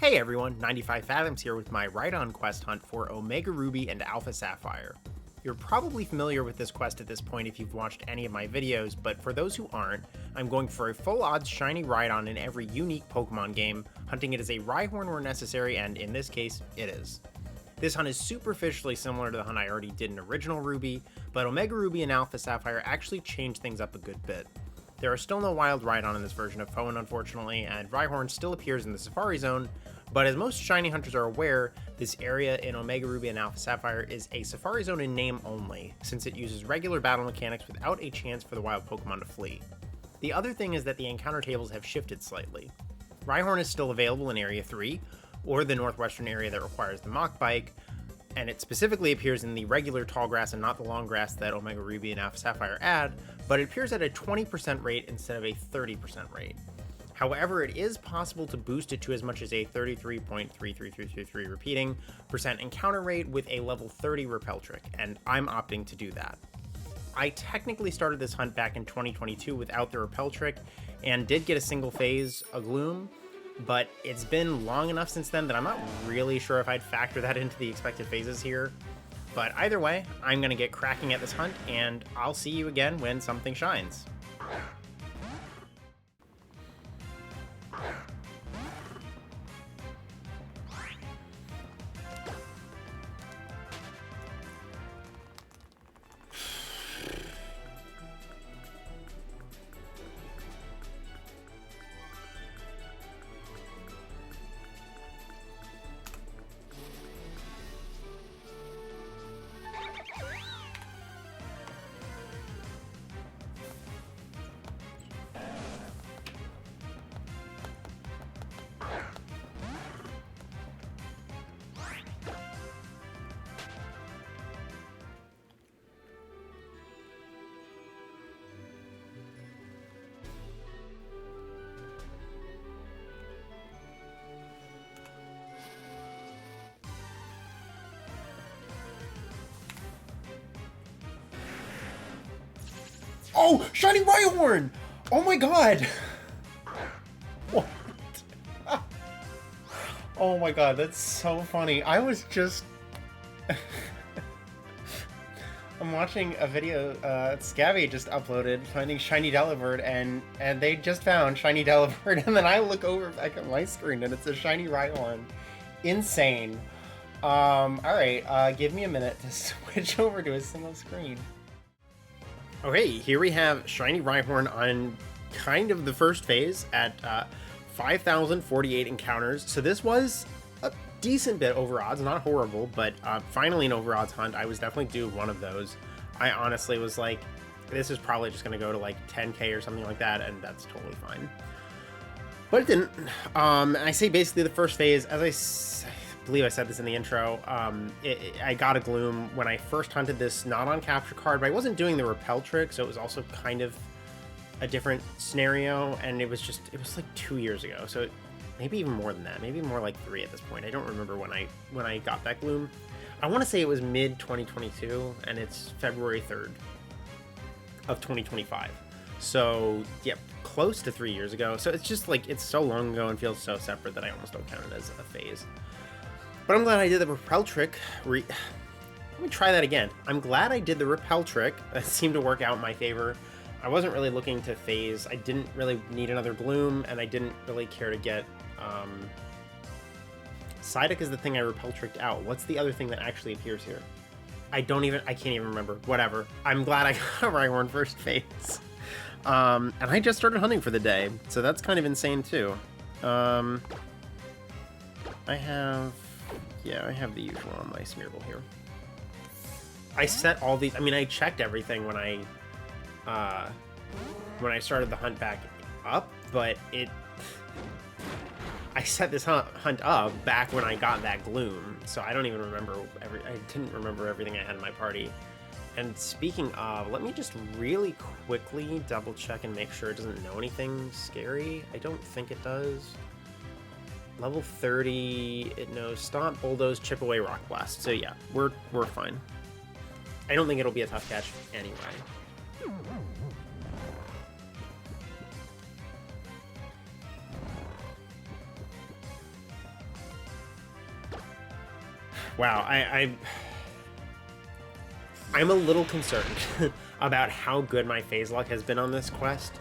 Hey everyone, 95 Fathoms here with my Rhydon quest hunt for Omega Ruby and Alpha Sapphire. You're probably familiar with this quest at this point if you've watched any of my videos, but for those who aren't, I'm going for a full odds shiny Rhydon in every unique Pokemon game, hunting it as a Rhyhorn where necessary, and in this case, it is. This hunt is superficially similar to the hunt I already did in Original Ruby, but Omega Ruby and Alpha Sapphire actually changed things up a good bit. There are still no wild Rhydon in this version of Hoenn, unfortunately, and Rhyhorn still appears in the Safari Zone, but as most shiny hunters are aware, this area in Omega Ruby and Alpha Sapphire is a Safari Zone in name only, since it uses regular battle mechanics without a chance for the wild Pokemon to flee. The other thing is that the encounter tables have shifted slightly. Rhyhorn is still available in Area 3, or the northwestern area that requires the Mach Bike, and it specifically appears in the regular tall grass and not the long grass that Omega Ruby and Alpha Sapphire add, but it appears at a 20% rate instead of a 30% rate. However, it is possible to boost it to as much as a 33.33333 repeating percent encounter rate with a level 30 repel trick, and I'm opting to do that. I technically started this hunt back in 2022 without the repel trick, and did get a single phase, a Gloom, but it's been long enough since then that I'm not really sure if I'd factor that into the expected phases here. But either way, I'm going to get cracking at this hunt, and I'll see you again when something shines. Oh, shiny Rhyhorn! Oh my god! What? Oh my god, that's so funny. I was just... I'm watching a video Scabby just uploaded finding shiny Delibird, and they just found shiny Delibird, and then I look over back at my screen and it's a shiny Rhyhorn. Insane. Alright, give me a minute to switch over to a single screen. Okay, here we have shiny Rhyhorn on kind of the first phase at 5,048 encounters. So this was a decent bit over odds, not horrible, but finally an over odds hunt. I was definitely due one of those. I honestly was like, this is probably just going to go to like 10k or something like that, and that's totally fine. But it didn't. I say basically the first phase, as I believe I said this in the intro, I got a Gloom when I first hunted this, not on capture card, but I wasn't doing the repel trick, so it was also kind of a different scenario, and it was like 2 years ago, so maybe even more than that, maybe more like 3 at this point. I don't remember when I got that Gloom. I want to say it was mid 2022, and it's February 3rd of 2025. So yeah, close to 3 years ago. So it's just like, it's so long ago and feels so separate that I almost don't count it as a phase. But I'm glad I did the repel trick. Let me try that again. I'm glad I did the repel trick. That seemed to work out in my favor. I wasn't really looking to phase. I didn't really need another Gloom, and I didn't really care to get... Psyduck is the thing I repel tricked out. What's the other thing that actually appears here? I can't even remember. Whatever. I'm glad I got Rhyhorn first phase. And I just started hunting for the day, so that's kind of insane too. I have the usual on my Smeargle here. I set all these, I mean, I checked everything when I started the hunt back up, but I set this hunt up back when I got that Gloom, so I don't even remember I didn't remember everything I had in my party. And speaking of, let me just really quickly double check and make sure it doesn't know anything scary. I don't think it does. Level 30, it knows Stomp, Bulldoze, Chip Away, Rock Blast. So yeah, we're fine. I don't think it'll be a tough catch anyway. Wow, I'm a little concerned about how good my phase luck has been on this quest.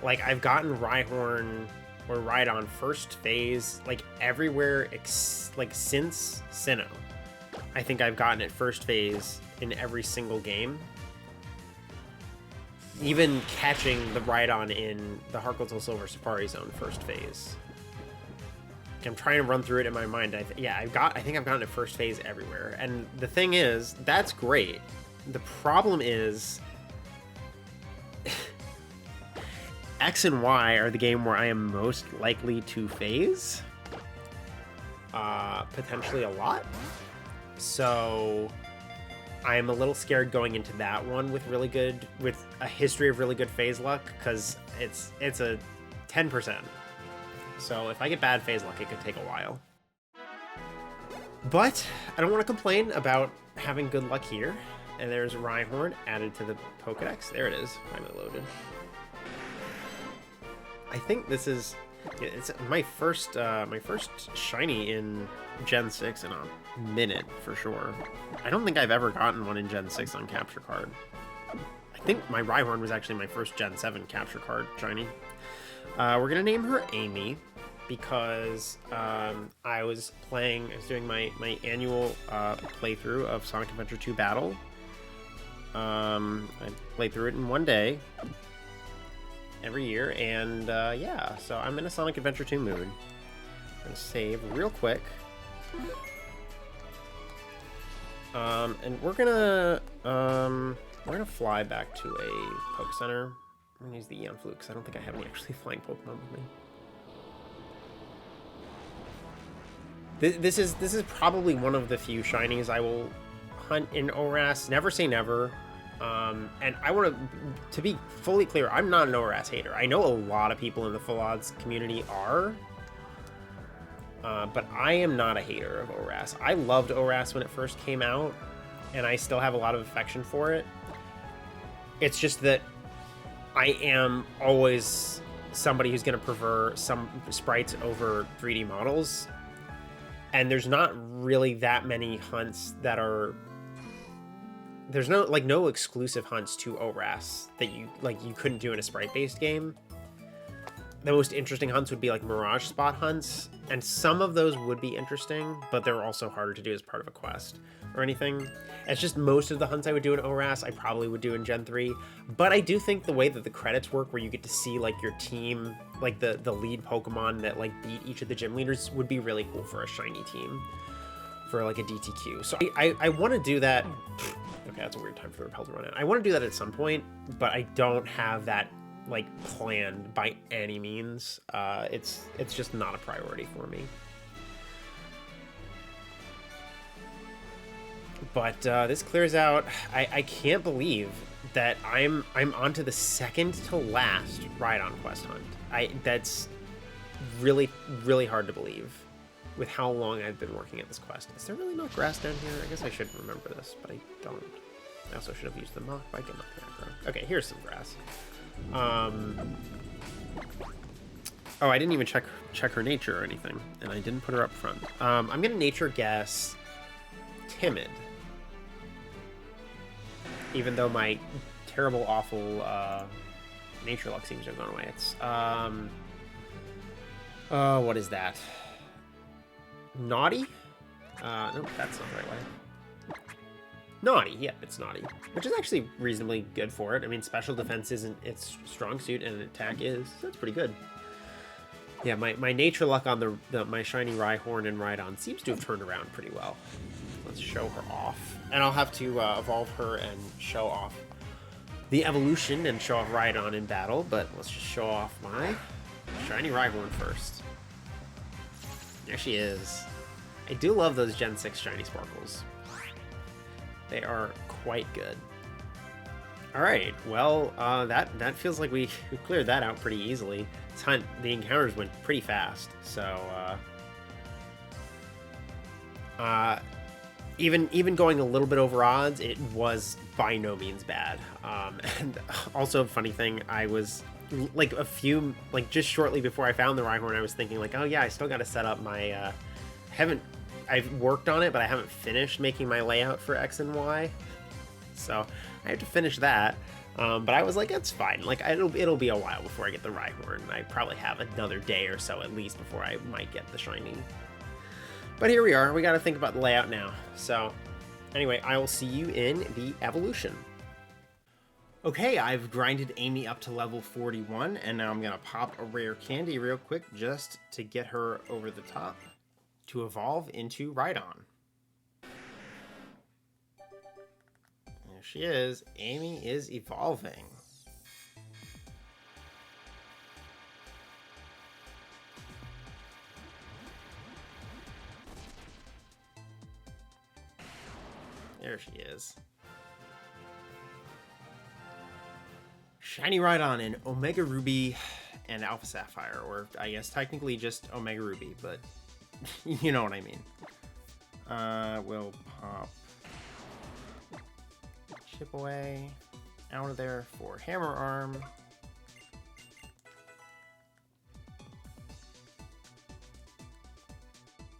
Like, I've gotten Rhyhorn or Rhydon first phase, like, everywhere, like, since Sinnoh. I think I've gotten it first phase in every single game. Even catching the Rhydon in the Harkletal Silver Safari Zone first phase. I'm trying to run through it in my mind. I think I've gotten it first phase everywhere. And the thing is, that's great. The problem is X and Y are the game where I am most likely to phase. Potentially a lot. So I'm a little scared going into that one with a history of really good phase luck, because it's a 10%. So if I get bad phase luck, it could take a while. But I don't want to complain about having good luck here. And there's Rhyhorn added to the Pokedex. There it is, finally loaded. I think it's my first shiny in Gen 6 in a minute for sure. I don't think I've ever gotten one in Gen 6 on Capture Card. I think my Rhyhorn was actually my first Gen 7 Capture Card shiny. We're gonna name her Amy because I was doing my annual playthrough of Sonic Adventure 2 Battle. I played through it in one day every year, and yeah, so I'm in a Sonic Adventure 2 mood. I'm gonna save real quick. And we're gonna fly back to a Poke Center. I'm gonna use the Eon Flute because I don't think I have any actually flying Pokemon with me. This is probably one of the few shinies I will hunt in ORAS. Never say never. And I want to be fully clear, I'm not an ORAS hater. I know a lot of people in the Full Odds community are, but I am not a hater of ORAS. I loved ORAS when it first came out, and I still have a lot of affection for it. It's just that I am always somebody who's going to prefer some sprites over 3D models, and there's not really that many hunts that are... There's no exclusive hunts to ORAS that you couldn't do in a sprite-based game. The most interesting hunts would be like Mirage spot hunts, and some of those would be interesting, but they're also harder to do as part of a quest or anything. It's just most of the hunts I would do in ORAS, I probably would do in Gen 3. But I do think the way that the credits work, where you get to see like your team, like the lead Pokemon that like beat each of the gym leaders, would be really cool for a shiny team, for like a DTQ. So I want to do that. Okay, that's a weird time for the Repel to run out. I want to do that at some point, but I don't have that like planned by any means. It's just not a priority for me. But this clears out. I can't believe that I'm onto the second to last Rhydon quest hunt. That's really, really hard to believe with how long I've been working at this quest. Is there really not grass down here? I guess I should remember this, but I don't. I also should have used the Mach Bike and not the aggro. Okay, here's some grass. Oh, I didn't even check her nature or anything, and I didn't put her up front. I'm gonna nature guess timid, even though my terrible, awful nature luck seems to have gone away. It's what is that? Naughty? No, that's not the right way. Naughty, yeah, it's naughty, which is actually reasonably good for it. I mean, special defense isn't its strong suit, and attack is, so that's pretty good. Yeah, my nature luck on my shiny Rhyhorn and Rhydon seems to have turned around pretty well. Let's show her off, and I'll have to evolve her and show off the evolution and show off Rhydon in battle. But let's just show off my shiny Rhyhorn first. There she is. I do love those Gen 6 shiny sparkles. They are quite good. All right, well, that feels like we cleared that out pretty easily. This hunt, the encounters went pretty fast, so even going a little bit over odds, it was by no means bad. And also, a funny thing, I was like just shortly before I found the Rhyhorn, I was thinking like, oh yeah, I still got to set up my haven't I've worked on it, but I haven't finished making my layout for X and Y. So I have to finish that. But I was like, it's fine. Like, it'll be a while before I get the Rhyhorn. I probably have another day or so at least before I might get the shiny. But here we are. We got to think about the layout now. So anyway, I will see you in the evolution. Okay, I've grinded Amy up to level 41, and now I'm going to pop a rare candy real quick just to get her over the top to evolve into Rhydon. There she is. Amy is evolving. There she is. Shiny Rhydon in Omega Ruby and Alpha Sapphire, or I guess technically just Omega Ruby, but you know what I mean. We'll pop Chip Away out of there for Hammer Arm.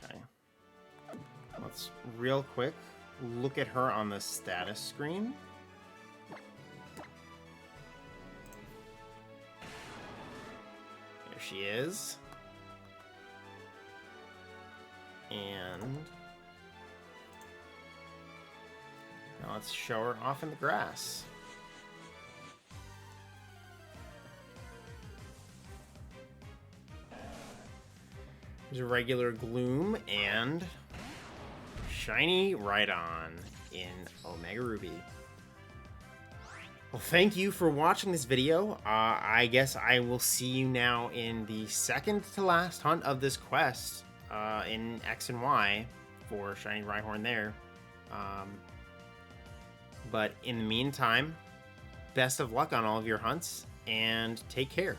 Okay. Let's real quick look at her on the status screen. There she is. And now let's show her off in the grass. There's a regular Gloom and shiny Rhydon in Omega Ruby. Well, thank you for watching this video. I guess I will see you now in the second to last hunt of this quest in X and Y for shiny Rhyhorn there. But in the meantime, best of luck on all of your hunts and take care.